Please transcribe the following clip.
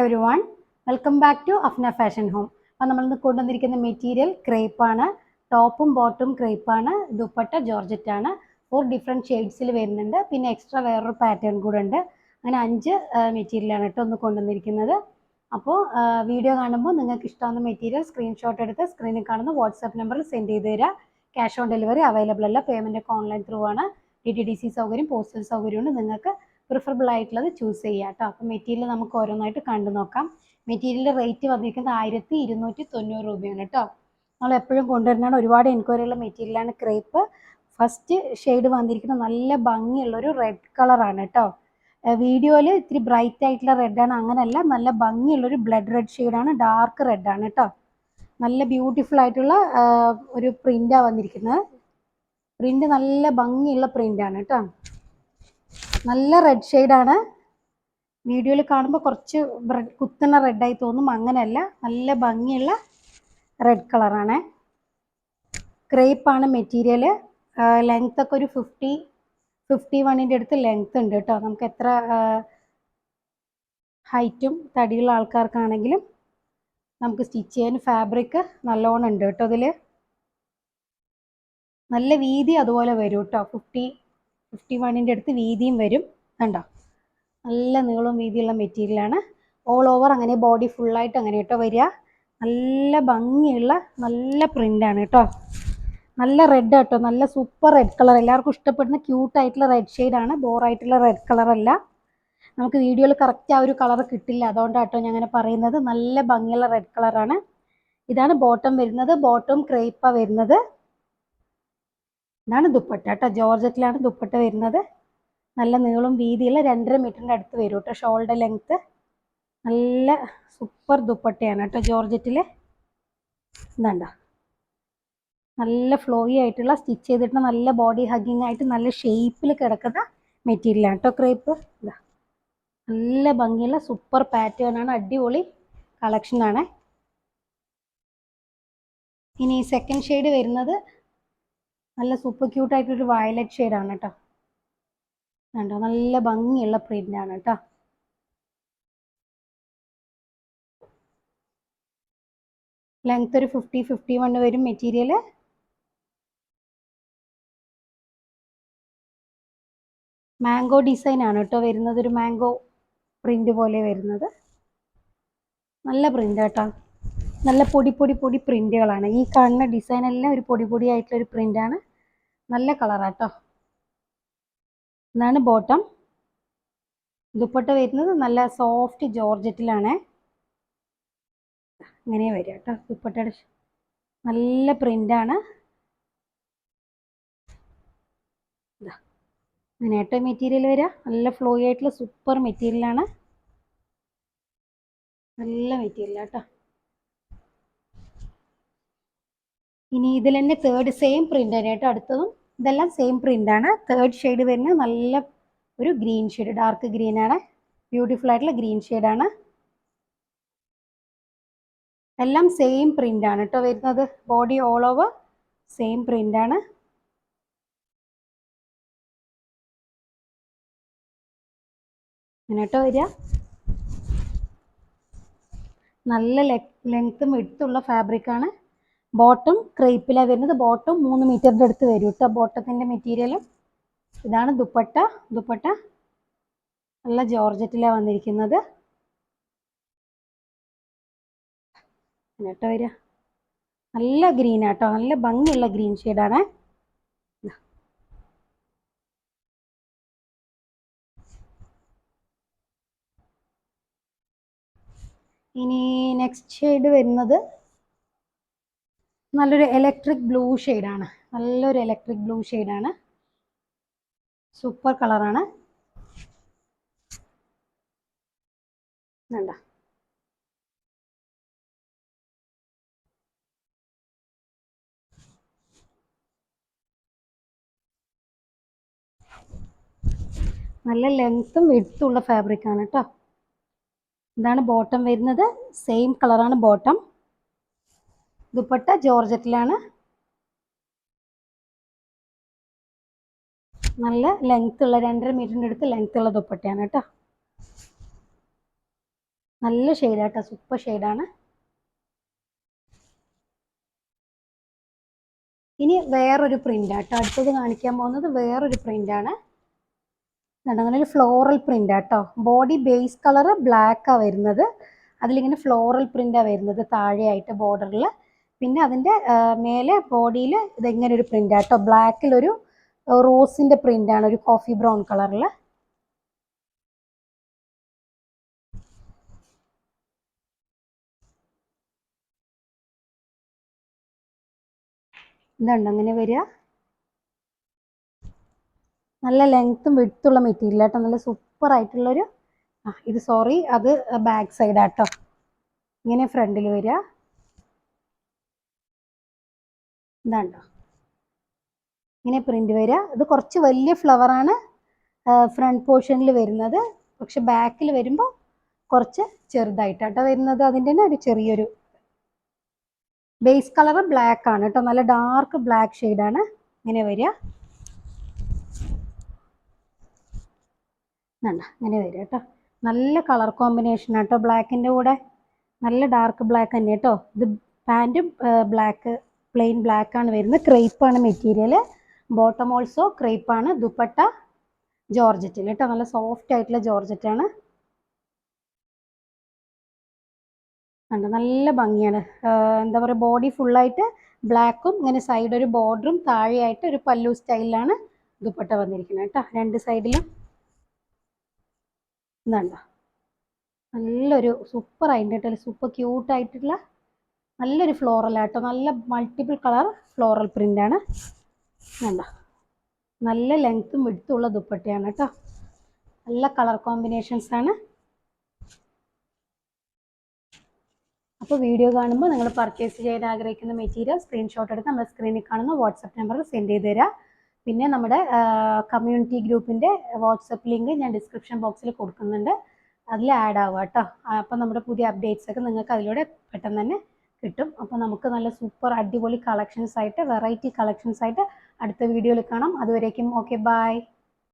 everyone, welcome back to Afna Fashion Home. അപ്പോൾ നമ്മൾ ഇന്ന് കൊണ്ടുവന്നിരിക്കുന്ന മെറ്റീരിയൽ ക്രേപ്പ് ആണ്. ടോപ്പും ബോട്ടും ക്രേപ്പ് ആണ്. ദുപ്പട്ട ജോർജറ്റ് ആണ്. 4 ഡിഫറെൻറ്റ് ഷെയ്ഡ്സിൽ വരുന്നുണ്ട്. പിന്നെ എക്സ്ട്രാ വേറൊരു പാറ്റേൺ കൂടെ ഉണ്ട്. അങ്ങനെ 5 മെറ്റീരിയലാണ് കേട്ടോ ഒന്ന് കൊണ്ടുവന്നിരിക്കുന്നത്. അപ്പോൾ വീഡിയോ കാണുമ്പോൾ നിങ്ങൾക്ക് ഇഷ്ടമാകുന്ന മെറ്റീരിയൽ സ്ക്രീൻഷോട്ട് എടുത്ത് സ്ക്രീനിൽ കാണുന്ന വാട്സാപ്പ് നമ്പറിൽ സെൻഡ് ചെയ്ത് തരിക. ക്യാഷ് ഓൺ ഡെലിവറി അവൈലബിൾ അല്ല. പേയ്മെൻ്റ് ഒക്കെ ഓൺലൈൻ ത്രൂ ആണ്. DTDC സൗകര്യം, പോസ്റ്റൽ സൗകര്യമുണ്ട്. നിങ്ങൾക്ക് പ്രിഫറബിൾ ആയിട്ടുള്ളത് ചൂസ് ചെയ്യാം കേട്ടോ. അപ്പോൾ മെറ്റീരിയൽ നമുക്ക് ഓരോന്നായിട്ട് കണ്ടു നോക്കാം. മെറ്റീരിയലിൻ്റെ റേറ്റ് വന്നിരിക്കുന്നത് 1290 രൂപയാണ് കേട്ടോ. നമ്മൾ എപ്പോഴും കൊണ്ടുവരുന്നതാണ്. ഒരുപാട് എൻക്വയറിയുള്ള മെറ്റീരിയലാണ് ക്രേപ്പ്. ഫസ്റ്റ് ഷെയ്ഡ് വന്നിരിക്കുന്നത് നല്ല ഭംഗിയുള്ളൊരു റെഡ് കളറാണ് കേട്ടോ. വീഡിയോയിൽ ഇത്തിരി ബ്രൈറ്റ് ആയിട്ടുള്ള റെഡാണ്, അങ്ങനെയല്ല, നല്ല ഭംഗിയുള്ളൊരു ബ്ലഡ് റെഡ് ഷെയ്ഡാണ്, ഡാർക്ക് റെഡാണ് കേട്ടോ. നല്ല ബ്യൂട്ടിഫുൾ ആയിട്ടുള്ള ഒരു പ്രിൻ്റാണ് വന്നിരിക്കുന്നത്. പ്രിൻ്റ് നല്ല ഭംഗിയുള്ള പ്രിൻ്റാണ് കേട്ടോ. നല്ല റെഡ് ഷെയ്ഡാണ്. വീഡിയോയിൽ കാണുമ്പോൾ കുറച്ച് കുത്തണ റെഡായി തോന്നും, അങ്ങനെയല്ല, നല്ല ഭംഗിയുള്ള റെഡ് കളറാണ്. ക്രേപ്പാണ് മെറ്റീരിയൽ. ലെങ്ത് ഒക്കെ ഒരു 51 അടുത്ത് ലെങ്ത് ഉണ്ട് കേട്ടോ. നമുക്ക് എത്ര ഹൈറ്റും തടിയുള്ള ആൾക്കാർക്കാണെങ്കിലും നമുക്ക് സ്റ്റിച്ച് ചെയ്യാൻ ഫാബ്രിക് നല്ലോണം ഉണ്ട് കേട്ടോ. ഇതിൽ നല്ല വീതി അതുപോലെ വരും കേട്ടോ. 51 അടുത്ത് വീതിയും വരും. കണ്ടോ, നല്ല നീളവും വീതിയുള്ള മെറ്റീരിയലാണ്. ഓൾ ഓവർ അങ്ങനെ ബോഡി ഫുള്ളായിട്ട് അങ്ങനെ കേട്ടോ വരിക. നല്ല ഭംഗിയുള്ള നല്ല പ്രിൻ്റാണ് കേട്ടോ. നല്ല റെഡ് കേട്ടോ, നല്ല സൂപ്പർ റെഡ് കളർ. എല്ലാവർക്കും ഇഷ്ടപ്പെടുന്ന ക്യൂട്ടായിട്ടുള്ള റെഡ് ഷെയ്ഡാണ്. ബോറായിട്ടുള്ള റെഡ് കളറല്ല. നമുക്ക് വീഡിയോയിൽ കറക്റ്റ് ആ ഒരു കളർ കിട്ടില്ല, അതുകൊണ്ടാണ് കേട്ടോ ഞാൻ അങ്ങനെ പറയുന്നത്. നല്ല ഭംഗിയുള്ള റെഡ് കളറാണ്. ഇതാണ് ബോട്ടം വരുന്നത്. ബോട്ടം ക്രേപ്പാണ് വരുന്നത്. ഇതാണ് ദുപ്പട്ട കേട്ടോ. ജോർജറ്റിലാണ് ദുപ്പട്ട വരുന്നത്. നല്ല നീളം വീതിയുള്ള 2.5 മീറ്ററിൻ്റെ അടുത്ത് വരും കേട്ടോ ഷോൾഡർ ലെങ്ത്ത്. നല്ല സൂപ്പർ ദുപ്പട്ടയാണ് കേട്ടോ ജോർജറ്റിൽ. ഇതാണ്ടോ, നല്ല ഫ്ലോയി ആയിട്ടുള്ള സ്റ്റിച്ച് ചെയ്തിട്ട് നല്ല ബോഡി ഹഗ്ഗിങ് ആയിട്ട് നല്ല ഷേപ്പിൽ കിടക്കുന്ന മെറ്റീരിയലാണ് കേട്ടോ ക്രേപ്പ്. ഇതാ നല്ല ഭംഗിയുള്ള സൂപ്പർ പാറ്റേൺ ആണ്, അടിപൊളി കളക്ഷനാണ്. ഇനി സെക്കൻഡ് ഷെയ്ഡ് വരുന്നത് നല്ല സൂപ്പർ ക്യൂട്ടായിട്ടൊരു വയലറ്റ് ഷെയ്ഡാണ് കേട്ടോ. കണ്ടോ, നല്ല ഭംഗിയുള്ള പ്രിൻ്റാണ് കേട്ടോ. ലെങ്ത് ഒരു 51 വരും മെറ്റീരിയൽ. മാംഗോ ഡിസൈൻ ആണ് കേട്ടോ വരുന്നത്. ഒരു മാംഗോ പ്രിൻ്റ് പോലെ വരുന്നത്. നല്ല പ്രിൻ്റ് കേട്ടോ. നല്ല പൊടി പ്രിൻ്റുകളാണ്. ഈ കാണുന്ന ഡിസൈനെല്ലാം ഒരു പൊടി ആയിട്ടുള്ളൊരു പ്രിൻ്റാണ്. നല്ല കളറാട്ടോ. ഇതാണ് ബോട്ടം. ദുപ്പട്ട വരുന്നത് നല്ല സോഫ്റ്റ് ജോർജറ്റിലാണ്. ഇങ്ങനെ വരിക കേട്ടോ ദുപ്പട്ടയുടെ. നല്ല പ്രിൻ്റാണ്. ഇങ്ങനെ കേട്ടോ മെറ്റീരിയൽ വരിക. നല്ല ഫ്ലോയി ആയിട്ടുള്ള സൂപ്പർ മെറ്റീരിയലാണ്. നല്ല മെറ്റീരിയലാട്ടോ. ഇനി ഇതിൽ തന്നെ തേർഡ് സെയിം പ്രിൻ്റ് തന്നെ കേട്ടോ. അടുത്തതും ഇതെല്ലാം സെയിം പ്രിൻ്റാണ്. തേർഡ് ഷെയ്ഡ് വരുന്നത് നല്ല ഒരു ഗ്രീൻ ഷെയ്ഡ്, ഡാർക്ക് ഗ്രീനാണ്. ബ്യൂട്ടിഫുൾ ആയിട്ടുള്ള ഗ്രീൻ ഷെയ്ഡാണ്. എല്ലാം സെയിം പ്രിൻ്റാണ് കേട്ടോ വരുന്നത്. ബോഡി ഓൾ ഓവർ സെയിം പ്രിൻ്റാണ്. ഇങ്ങനെ കേട്ടോ വരിക. നല്ല ലെങ്ത്തും വിഡ്ത്തുള്ള ഫാബ്രിക്കാണ്. ബോട്ടം ക്രേപ്പിലാണ് വരുന്നത്. ബോട്ടം 3 മീറ്ററിൻ്റെ അടുത്ത് വരും കേട്ടോ ബോട്ടത്തിൻ്റെ മെറ്റീരിയലും. ഇതാണ് ദുപ്പട്ട. ദുപ്പട്ട നല്ല ജോർജറ്റിലാണ് വന്നിരിക്കുന്നത്. കേട്ടോ വരിക. നല്ല ഗ്രീനാട്ടോ, നല്ല ഭംഗിയുള്ള ഗ്രീൻ ഷെയ്ഡാണ്. ഇനി നെക്സ്റ്റ് ഷെയ്ഡ് വരുന്നത് നല്ലൊരു ഇലക്ട്രിക് ബ്ലൂ ഷെയ്ഡാണ്. നല്ലൊരു ഇലക്ട്രിക് ബ്ലൂ ഷെയ്ഡാണ്. സൂപ്പർ കളറാണ്. വേണ്ട, നല്ല ലെങ്ത്തും വിഡ്ത്തും ഉള്ള ഫാബ്രിക്കാണ് കേട്ടോ. ഇതാണ് ബോട്ടം വരുന്നത്. സെയിം കളറാണ് ബോട്ടം. ദുപ്പട്ട ജോർജറ്റിലാണ്. നല്ല ലെങ്ത്തുള്ള 2.5 മീറ്ററിൻ്റെ അടുത്ത് ലെങ്ത്തുള്ള ദുപ്പട്ടയാണ് കേട്ടോ. നല്ല ഷെയ്ഡാട്ടോ, സൂപ്പർ ഷെയ്ഡാണ്. ഇനി വേറൊരു പ്രിൻ്റാട്ടോ, അടുത്തത് കാണിക്കാൻ പോകുന്നത് വേറൊരു പ്രിൻ്റാണ്. അങ്ങനെ ഒരു ഫ്ലോറൽ പ്രിൻ്റാട്ടോ. ബോഡി ബേസ് കളർ ബ്ലാക്കാണ് വരുന്നത്, അതിലിങ്ങനെ ഫ്ലോറൽ പ്രിൻ്റാണ് വരുന്നത് താഴെയായിട്ട് ബോർഡറിൽ. പിന്നെ അതിൻ്റെ മേലെ ബോഡിയിൽ ഇതെങ്ങനെ ഒരു പ്രിൻ്റാട്ടോ, ബ്ലാക്കിലൊരു റോസിൻ്റെ പ്രിൻ്റാണ്, ഒരു കോഫി ബ്രൗൺ കളറിൽ. ഇതുണ്ട് അങ്ങനെ വരിക. നല്ല ലെങ്ത്തും വിഡ്ത്തുള്ള മെറ്റീരിയൽ ആട്ടോ, നല്ല സൂപ്പർ ആയിട്ടുള്ളൊരു ഇത് സോറി അത് ബാക്ക് സൈഡ് ആട്ടോ. ഇങ്ങനെ ഫ്രണ്ടിൽ വരിക. ഇതാണ്ടോ ഇങ്ങനെ പ്രിന്റ് വരിക. ഇത് കുറച്ച് വലിയ ഫ്ലവറാണ് ഫ്രണ്ട് പോർഷനിൽ വരുന്നത്, പക്ഷെ ബാക്കിൽ വരുമ്പോൾ കുറച്ച് ചെറുതായിട്ടാട്ടോ വരുന്നത്. അതിൻ്റെ തന്നെ ഒരു ചെറിയൊരു ബേസ് കളർ ബ്ലാക്ക് ആണ് കേട്ടോ, നല്ല ഡാർക്ക് ബ്ലാക്ക് ഷെയ്ഡാണ് ഇങ്ങനെ വരിക. ഇങ്ങനെ വരിക കേട്ടോ. നല്ല കളർ കോമ്പിനേഷൻ ആട്ടോ ബ്ലാക്കിൻ്റെ കൂടെ, നല്ല ഡാർക്ക് ബ്ലാക്ക് തന്നെ കേട്ടോ. ഇത് പാൻറ്റും ബ്ലാക്ക് പ്ലെയിൻ ബ്ലാക്ക് ആണ് വരുന്നത്. ക്രേപ്പാണ് മെറ്റീരിയൽ, ബോട്ടം ഓൾസോ ക്രേപ്പാണ്. ദുപ്പട്ട ജോർജറ്റിൽ കേട്ടോ, നല്ല സോഫ്റ്റ് ആയിട്ടുള്ള ജോർജറ്റാണ്. നല്ല ഭംഗിയാണ്. എന്താ പറയുക, ബോഡി ഫുള്ളായിട്ട് ബ്ലാക്കും ഇങ്ങനെ സൈഡ് ഒരു ബോർഡറും താഴെയായിട്ട് ഒരു പല്ലു സ്റ്റൈലിലാണ് ദുപ്പട്ട വന്നിരിക്കുന്നത് കേട്ടോ. രണ്ട് സൈഡിലും ഇതുണ്ടോ, നല്ലൊരു സൂപ്പർ ആയിട്ട് സൂപ്പർ ക്യൂട്ടായിട്ടുള്ള നല്ലൊരു ഫ്ലോറൽ ആട്ടോ, നല്ല മൾട്ടിപ്പിൾ കളർ ഫ്ലോറൽ പ്രിൻ്റാണ്. വേണ്ട നല്ല ലെങ്ത്തും വിഡ്ത്തുള്ള ദുപ്പട്ടയാണ് കേട്ടോ, നല്ല കളർ കോമ്പിനേഷൻസ് ആണ്. അപ്പോൾ വീഡിയോ കാണുമ്പോൾ നിങ്ങൾ പർച്ചേസ് ചെയ്യാൻ ആഗ്രഹിക്കുന്ന മെറ്റീരിയൽ സ്ക്രീൻഷോട്ട് എടുത്ത് നമ്മുടെ സ്ക്രീനിൽ കാണുന്ന വാട്സപ്പ് നമ്പറിൽ സെൻഡ് ചെയ്ത് തരാം. പിന്നെ നമ്മുടെ കമ്മ്യൂണിറ്റി ഗ്രൂപ്പിൻ്റെ വാട്സപ്പ് ലിങ്ക് ഞാൻ ഡിസ്ക്രിപ്ഷൻ ബോക്സിൽ കൊടുക്കുന്നുണ്ട്, അതിൽ ആഡ് ആവുക കേട്ടോ. അപ്പോൾ നമ്മുടെ പുതിയ അപ്ഡേറ്റ്സ് ഒക്കെ നിങ്ങൾക്ക് അതിലൂടെ പെട്ടെന്ന് തന്നെ കിട്ടും. അപ്പോൾ നമുക്ക് നല്ല സൂപ്പർ അടിപൊളി കളക്ഷൻസ് ആയിട്ട്, വെറൈറ്റി കളക്ഷൻസ് ആയിട്ട് അടുത്ത വീഡിയോയിൽ കാണാം. അതുവരേക്കും ഓക്കെ, ബൈ.